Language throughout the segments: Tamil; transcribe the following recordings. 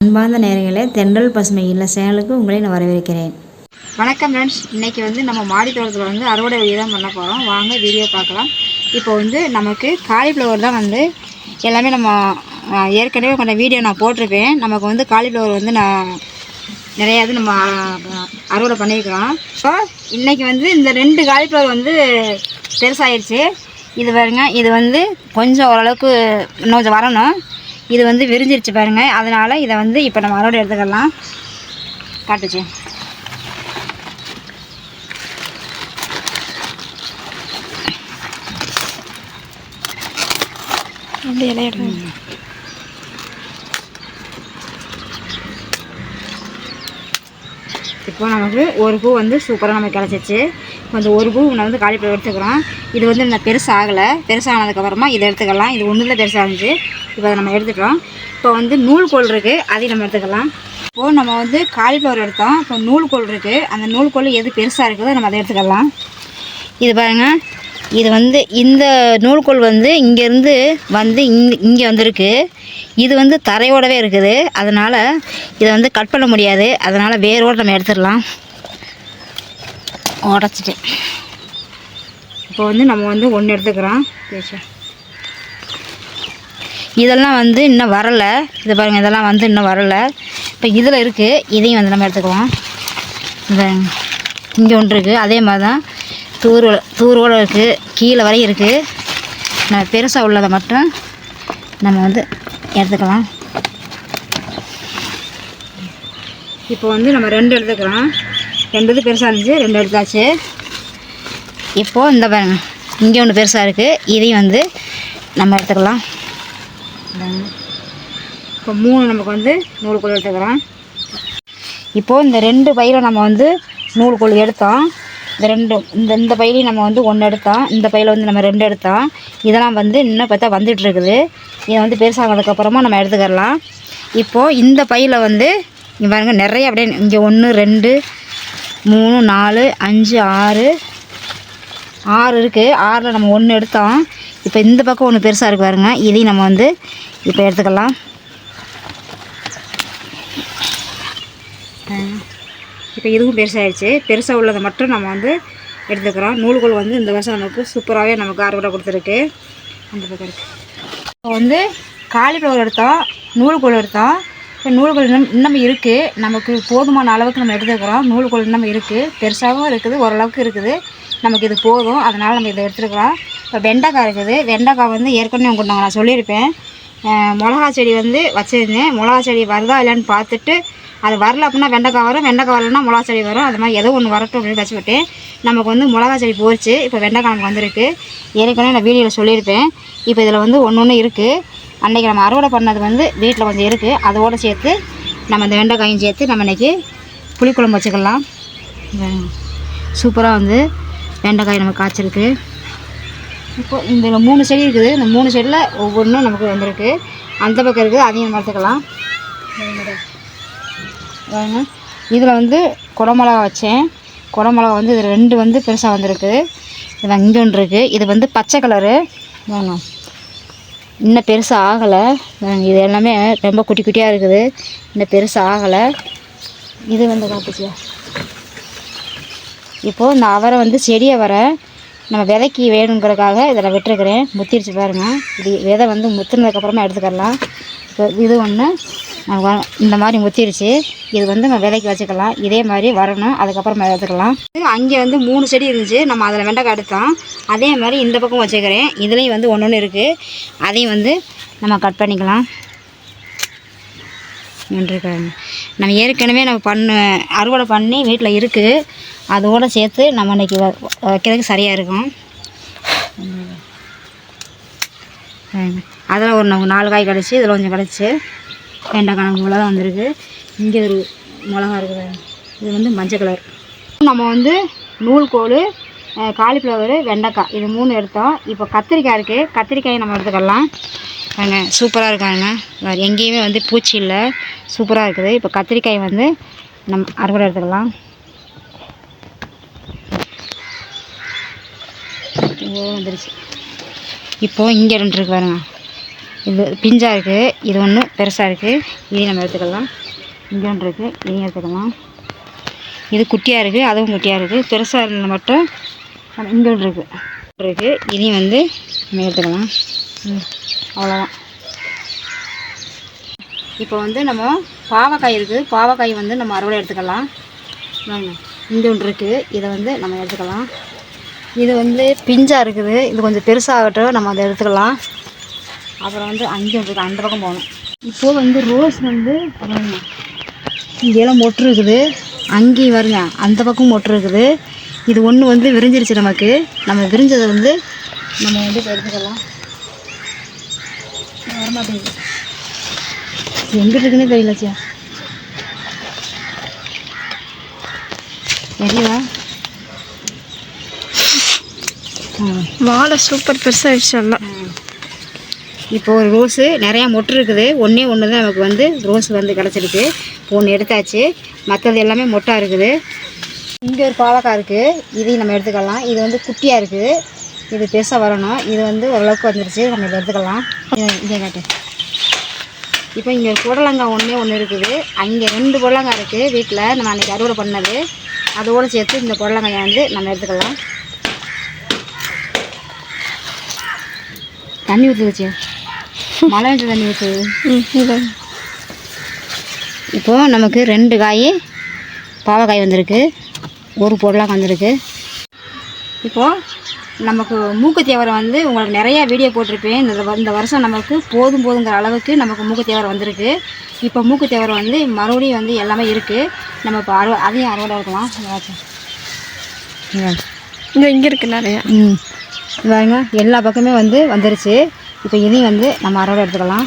அன்பார்ந்த நேயர்களே, தென்றல் பசுமை இல்ல சேனலுக்கு உங்களை நான் வரவேற்கிறேன். வணக்கம் ஃப்ரெண்ட்ஸ். இன்றைக்கி நம்ம மாடி தோட்டத்தில் அறுவடை வழி தான் பண்ண போகிறோம். வாங்க வீடியோ பார்க்கலாம். இப்போ நமக்கு காலிஃப்ளவர் தான் எல்லாமே நம்ம ஏற்கனவே கொஞ்சம் வீடியோ நான் போட்டிருப்பேன். நமக்கு காலிஃப்ளவர் நான் நிறையா நம்ம அறுவடை பண்ணியிருக்கிறோம். ஸோ இன்றைக்கி இந்த 2 காலிஃப்ளவர் பெருசாகிடுச்சு. இது பாருங்க, இது கொஞ்சம் ஓரளவுக்கு இன்னும் கொஞ்சம் வரணும். இது விரிஞ்சிருச்சு பாருங்கள். அதனால் இதை இப்போ நம்ம அறுவடை எடுத்துக்கலாம். காட்டுச்சு இப்போ நமக்கு ஒரு பூ சூப்பராக நமக்கு கிடச்சிச்சு. இப்போ இந்த ஒரு பூ நான் காலிஃப்ளவர் எடுத்துக்கிறோம். இது நான் பெருசாகலை. பெருசானதுக்கப்புறமா இதை எடுத்துக்கலாம். இது ஒன்று தான் பெருசாக இருந்துச்சு. இப்போ அதை நம்ம எடுத்துட்டோம். இப்போ நூல்கோல் இருக்குது, அதையும் நம்ம எடுத்துக்கலாம். இப்போது நம்ம காலிஃப்ளவர் எடுத்தோம். இப்போ நூல்கோல் இருக்குது. அந்த நூல்கோல் எது பெருசாக இருக்குதோ நம்ம அதை எடுத்துக்கலாம். இது பாருங்கள், இது இந்த நூல்கோல் இங்கேருந்து இங்கே வந்திருக்கு. இது தரையோடவே இருக்குது. அதனால் இதை கட் பண்ண முடியாது. அதனால் வேரோடு நம்ம எடுத்துடலாம். உடச்சிட்டு இப்போ நம்ம ஒன்று எடுத்துக்கிறோம். இதெல்லாம் இன்னும் வரலை. இது பாருங்கள், இதெல்லாம் இன்னும் வரலை. இப்போ இதில் இருக்குது. இதையும் நம்ம எடுத்துக்கலாம். இந்த இங்கே ஒன்று இருக்குது. அதே மாதிரி தான் தூரோடு இருக்குது. கீழே வரையும் இருக்குது. நம்ம பெருசாக உள்ளதை மட்டும் நம்ம எடுத்துக்கலாம். இப்போ நம்ம 2 எடுத்துக்கிறோம். 2 இது பெருசாக இருந்துச்சு, 2 எடுத்தாச்சு. இப்போது இந்த பாருங்க, இங்கே ஒன்று பெருசாக இருக்குது. இதையும் நம்ம எடுத்துக்கலாம். இப்போ 3 நமக்கு நூல்கோல் எடுத்துக்கிறோம். இப்போது இந்த 2 பையில் நம்ம நூல்கோல் எடுத்தோம். இந்த பையிலையும் நம்ம 1 எடுத்தோம். இந்த பையில் நம்ம 2 எடுத்தோம். இதெல்லாம் இன்னும் பார்த்தா வந்துட்டுருக்குது. இதை பெருசாகிறதுக்கப்புறமா நம்ம எடுத்துக்கலாம். இப்போது இந்த பையில் இங்கே பாருங்கள், நிறைய அப்படியே இங்கே 1 2 3 4 5 6 இருக்குது. 6ல் நம்ம 1 எடுத்தோம். இப்போ இந்த பக்கம் ஒன்று பெருசாக இருக்குது பாருங்க. இதையும் நம்ம இப்போ எடுத்துக்கலாம். இப்போ இதுவும் பெருசாகிடுச்சு. பெருசாக உள்ளதை மட்டும் நம்ம எடுத்துக்கிறோம். நூல்கோல் இந்த வருஷம் நமக்கு சூப்பராகவே நமக்கு அறுவடை கொடுத்துருக்கு. அந்த பக்கம் இருக்குது. இப்போ காலிஃப்ளவர் எடுத்தோம், நூல்கோல் எடுத்தோம். இப்போ நூல்கோல் இன்னும் இருக்குது. நமக்கு போதுமான அளவுக்கு நம்ம எடுத்துக்கிறோம். நூல்கோல் இன்னும் இருக்குது. பெருசாகவும் இருக்குது, ஓரளவுக்கு இருக்குது. நமக்கு இது போதும். அதனால் நம்ம இதை எடுத்துருக்கிறோம். இப்போ வெண்டைக்காய் இருக்குது. வெண்டைக்காய் ஏற்கனவே உங்களுக்கு நான் சொல்லியிருப்பேன். மிளகா செடி வச்சுருந்தேன். மிளகா செடி வருதா இல்லைன்னு பார்த்துட்டு, அது வரல அப்படின்னா வெண்டைக்காய் வரும், வெண்டைக்காய் வரலன்னா மிளகா செடி வரும். அது மாதிரி ஏதோ ஒன்று வரட்டும் அப்படின்னு வச்சு விட்டேன். நமக்கு மிளகா செடி போயிடுச்சு. இப்போ வெண்டைக்காய் நமக்கு வந்திருக்கு. ஏற்கனவே நான் வீடியோவில் சொல்லியிருப்பேன். இப்போ இதில் ஒன்று இருக்குது. அன்றைக்கி நம்ம அறுவடை பண்ணது வீட்டில் கொஞ்சம் இருக்குது. அதோடு சேர்த்து நம்ம இந்த வெண்டைக்காயும் சேர்த்து நம்ம இன்றைக்கி புளிக்குழம்பு வச்சுக்கலாம். சூப்பராக வெண்டைக்காய் நமக்கு காய்ச்சிருக்கு. இப்போது இந்த 3 செடி இருக்குது. இந்த 3 செடியில் ஒவ்வொன்றும் நமக்கு வந்திருக்கு. அந்த பக்கம் இருக்குது, அதையும் நம்ம எடுத்துக்கலாம். இதில் குடமிளகா வச்சேன். குடமிளகா இது 2 பெருசாக வந்திருக்கு. இது இங்கே ஒன்று இருக்குது. இது பச்சை கலரு. வாங்க, இன்னும் பெருசாக ஆகலை. இது எல்லாமே ரொம்ப குட்டி குட்டியாக இருக்குது. இன்னும் பெருசாக ஆகலை. இது காட்டுச்சியா. இப்போது இந்த அவரை செடியை வர நம்ம விதைக்கு வேணுங்கிறதுக்காக இதில் விட்டுருக்கிறேன். முத்திருச்சு பாருங்கள். இது விதை முத்துனதுக்கப்புறமா எடுத்துக்கலாம். இப்போ இது ஒன்று இந்த மாதிரி முத்திருச்சு. இது நம்ம விதைக்கு வச்சுக்கலாம். இதே மாதிரி வரணும், அதுக்கப்புறமா எடுத்துக்கலாம். அங்கே 3 செடி இருந்துச்சு. நம்ம அதில் வெண்டைக்காய் எடுத்தோம். அதே மாதிரி இந்த பக்கம் வச்சுக்கிறேன். இதுலேயும் ஒன்று இருக்குது. அதையும் நம்ம கட் பண்ணிக்கலாம். நன்றிக்காங்க. நம்ம ஏற்கனவே நம்ம அறுவடை பண்ணி வீட்டில் இருக்குது. அதோடு சேர்த்து நம்ம இன்றைக்கி வைக்கிறதுக்கு சரியாக இருக்கும். அதில் ஒரு 4 காய் கிடச்சி, இதில் கொஞ்சம் கிடச்சி. வெண்டைக்காய் நமக்கு இவ்வளோ தான் வந்திருக்கு. இங்கே ஒரு மிளகா இருக்குது. இது மஞ்சள் கலர். நம்ம நூல்கோல், காலிஃப்ளவர், வெண்டைக்காய் இது 3 எடுத்தோம். இப்போ கத்திரிக்காய் இருக்குது. கத்திரிக்காயை நம்ம எடுத்துக்கலாம். பாருங்க, சூப்பராக இருக்காங்க. வேறு எங்கேயுமே பூச்சி இல்லை, சூப்பராக இருக்குது. இப்போ கத்திரிக்காய் நம்ம அறுவடை எடுத்துக்கலாம். வந்துருச்சு. இப்போது இங்கே 2 இருக்கு பாருங்க. இது பிஞ்சாக இருக்குது, இது ஒன்று பெருசாக இருக்குது, இதையும் நம்ம எடுத்துக்கலாம். இங்கே ஒன்று இருக்குது, இதையும் எடுத்துக்கலாம். இது குட்டியாக இருக்குது, அதுவும் குட்டியாக இருக்குது. பெருசாக இருந்தால் மட்டும் நம்ம இங்கே ஒன்று இருக்குது, இதையும் வந்து நம்ம எடுத்துக்கலாம். அவ்வளோதான். இப்போ வந்து நம்ம பாவக்காய் இருக்குது, பாவக்காய் வந்து நம்ம அறுவடை எடுத்துக்கலாம். இங்கே ஒன்று இருக்குது, இதை வந்து நம்ம எடுத்துக்கலாம். இது வந்து பிஞ்சாக இருக்குது, இது கொஞ்சம் பெருசாகட்டும், நம்ம அதை எடுத்துக்கலாம். அப்புறம் வந்து அங்கே ஒன்று இருக்குது, அந்த பக்கம் போகணும். இப்போது வந்து ரோஸ் வந்து இங்கெல்லாம் மொட்டு இருக்குது, அங்கேயும் வருங்க அந்த பக்கம் மொட்டு இருக்குது. இது ஒன்று வந்து விரிஞ்சிருச்சு நமக்கு. நம்ம விரிஞ்சதை வந்து நம்ம வந்து எடுத்துக்கலாம். வரமாட்டேங்குது, எங்கே இருக்குன்னே தெரியலச்சியா. தெரியவா? வாழை சூப்பர் பெருசாகிடுச்சு எல்லாம். இப்போ ஒரு ரோஸு நிறையா மொட்டு இருக்குது. ஒன்றே ஒன்று தான் நமக்கு வந்து ரோஸ் வந்து கிடச்சிருக்கு. ஒன்று எடுத்தாச்சு, மற்றது எல்லாமே மொட்டாக இருக்குது. இங்கே ஒரு பாவக்காய் இருக்குது, இதையும் நம்ம எடுத்துக்கலாம். இது வந்து குட்டியாக இருக்குது, இது பெருசாக வரணும். இது வந்து ஓரளவுக்கு வந்துருச்சு, நம்ம இதை எடுத்துக்கலாம். இங்கே காட்டு. இப்போ இங்கே ஒரு புடலங்காய் ஒன்று இருக்குது, அங்கே 2 புடலங்காய் இருக்குது வீட்டில், நம்ம அன்றைக்கி அறுவடை பண்ணது. அதோடு சேர்த்து இந்த புடலங்காயை வந்து நம்ம எடுத்துக்கலாம். தண்ணி ஊற்றுச்சு, மழை வந்து தண்ணி ஊற்றுது. இப்போது நமக்கு 2 காய் பாவக்காய் வந்திருக்கு, ஒரு புடலங்காய் வந்திருக்கு. இப்போது நமக்கு மூக்குத்தேவரை வந்து உங்களுக்கு நிறையா வீடியோ போட்டிருப்பேன். இந்த வருஷம் நமக்கு போதுங்கிற அளவுக்கு நமக்கு மூக்குத்தேவரை வந்திருக்கு. இப்போ மூக்குத்தேவரை வந்து மறுபடியும் வந்து எல்லாமே இருக்குது. நம்ம இப்போ அதையும் அறுவடை எடுக்கலாம். இங்கே இருக்குது நிறையா. பாருங்க, எல்லா பக்கமே வந்து வந்துருச்சு. இப்போ இதையும் வந்து நம்ம அறுவடை எடுத்துக்கலாம்.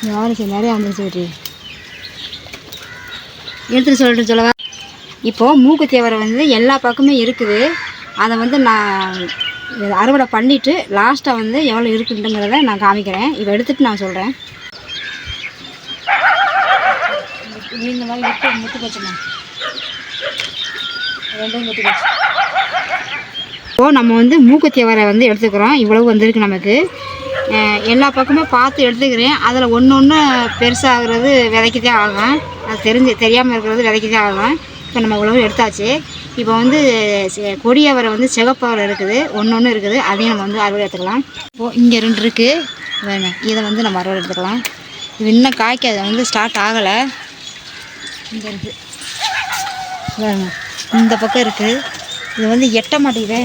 யாருக்கு நிறையா வந்துருச்சு வெற்றி எடுத்துட்டு சொல்லவா. இப்போது மூக்குத்தேவரை வந்து எல்லா பக்கமே இருக்குது. அதை வந்து நான் அறுவடை பண்ணிவிட்டு லாஸ்ட்டாக வந்து எவ்வளோ இருக்குதுங்கிறத நான் காமிக்கிறேன். இப்போ எடுத்துகிட்டு நான் சொல்கிறேன். இந்த மாதிரி முட்டு போச்சுமா, 2 முட்டு போச்சு. இப்போது நம்ம வந்து மூக்குத்தேவரை வந்து எடுத்துக்கிறோம். இவ்வளவு வந்திருக்கு நமக்கு. எல்லா பக்கமே பார்த்து எடுத்துக்கிறேன். அதில் ஒன்று பெருசாகிறது விதைக்கு தான் ஆகும், அது தெரியாமல் இருக்கிறது விதைக்கு தான் ஆகும். இப்போ நம்ம இவ்வளவு எடுத்தாச்சு. இப்போ வந்து கொடியவரை வந்து சிகப்பவரை இருக்குது, ஒன்று இருக்குது, அதையும் நம்ம வந்து அறுவடை எடுத்துக்கலாம். இப்போது இங்கே 2 இருக்குது வேணும், இதை வந்து நம்ம அறுவடை எடுத்துக்கலாம். இது இன்னும் காய்க்காது, வந்து ஸ்டார்ட் ஆகலை. இங்கே இருக்குது வேணும், இந்த பக்கம் இருக்குது. இது வந்து எட்ட மாட்டேங்குதே.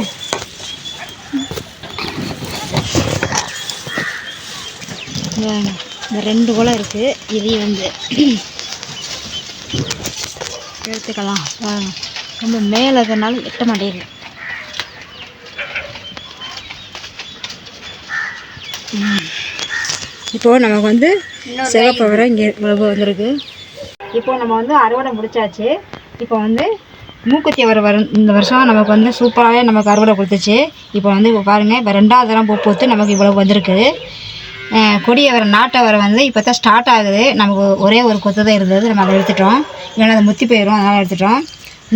இந்த 2 குலை இருக்குது, இதையும் வந்து எடுத்துக்கலாம். ரொம்ப மேலே இருக்கிறனால எட்ட மாட்டேங்குது. இப்போது நமக்கு வந்து சிகப்பவரை இங்கே இவ்வளவு வந்திருக்கு. இப்போது நம்ம வந்து அறுவடை முடிச்சாச்சு. இப்போ வந்து மூக்குத்தேவரை இந்த வருஷம் நமக்கு வந்து சூப்பராகவே நமக்கு அறுவடை கொடுத்துச்சு. இப்போ வந்து பாருங்கள், இப்போ 2வது தரம் பூத்து நமக்கு இவ்வளவு வந்திருக்கு. கொடியவரை நாட்டவரை வந்து இப்போ தான் ஸ்டார்ட் ஆகுது. நமக்கு ஒரே ஒரு கொத்து தான் இருந்தது, நம்ம அதை எடுத்துட்டோம். இல்லைன்னா அதை முத்தி போயிடும், அதனால் எடுத்துட்டோம்.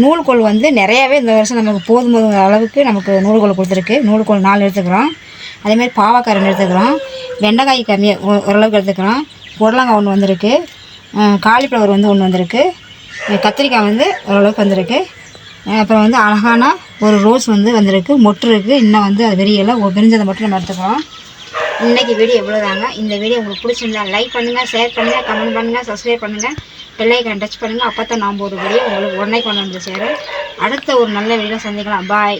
நூல்கோல் வந்து நிறையாவே இந்த வருஷம் நமக்கு போதுங்கிற அளவுக்கு நமக்கு நூல்கோல் கொடுத்துருக்கு. நூல்கோல் 4 எடுத்துக்கிறோம். அதேமாதிரி பாவக்காய் 2 எடுத்துக்கிறோம். வெண்டைக்காய் கம்மியாக ஓரளவுக்கு எடுத்துக்கிறோம். புடலங்காய் 1 வந்திருக்கு. காலிஃப்ளவர் வந்து 1 வந்திருக்கு. கத்திரிக்காய் வந்து ஓரளவுக்கு வந்திருக்கு. அப்புறம் வந்து அழகான ஒரு ரோஸ் வந்து வந்திருக்கு, மொட்டு இருக்குது. இன்னும் வந்து அது விரியலை, விரிஞ்சதை மட்டும் நம்ம எடுத்துக்கிறோம். இன்றைக்கி வீடியோ எவ்வளோதாங்க. இந்த வீடியோ உங்களுக்கு பிடிச்சிருந்தா லைக் பண்ணுங்கள், ஷேர் பண்ணுங்கள், கமெண்ட் பண்ணுங்கள், சப்ஸ்கிரைப் பண்ணுங்கள், பெல் ஐக்கான் டச் பண்ணுங்கள். அப்போ தான் நாம் ஒரு வீடியோ உங்களுக்கு உடனே கொண்டு வந்து சேரும். அடுத்த ஒரு நல்ல வீடியோ சந்திக்கலாம். பாய்.